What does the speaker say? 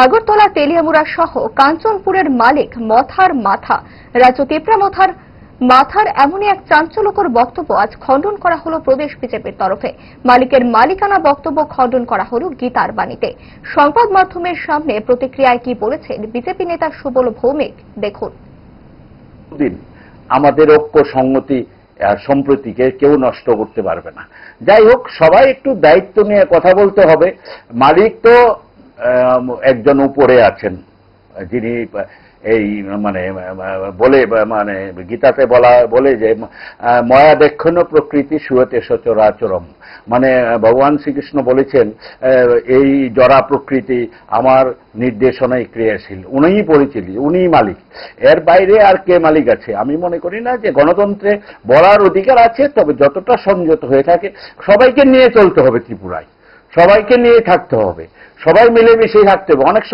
আগরতলা তেলিয়ামুড়া সহ কাঞ্চনপুরের মালিক মথার মাথা রাজ্য তেপরা মথার মাথার এমনই এক চাঞ্চল্যকর বক্তব্য আজ খণ্ডন করা হলো প্রদেশ বিজেপির তরফে। মালিকের মালিকানা বক্তব্য খণ্ডন করা হলো গীতার বাণীতে। সংবাদ মাধ্যমের সামনে প্রতিক্রিয়ায় কি বলেছেন বিজেপি নেতা সুবল ভৌমিক, দেখুন। আমাদের ঐক্য সংহতি সম্প্রীতিকে কেউ নষ্ট করতে পারবে না। যাই হোক, সবাই একটু দায়িত্ব নিয়ে কথা বলতে হবে। মালিক তো একজন উপরে আছেন, যিনি এই বলে গীতাতে বলে যে ময়াদেক্ষণ প্রকৃতি শুয়তে সচরাচরম, ভগবান শ্রীকৃষ্ণ বলেছেন এই জড়া প্রকৃতি আমার নির্দেশনায় ক্রিয়াশীল, উনিই পরিচালী, উনিই মালিক। এর বাইরে আর কে মালিক আছে? আমি মনে করি না যে গণতন্ত্রে বলার অধিকার আছে, তবে যতটা সংযত হয়ে থাকে। সবাইকে নিয়ে চলতে হবে, ত্রিপুরায় সবাইকে নিয়ে থাকতে হবে, সবাই মিলেমিশে থাকতে হবে। অনেক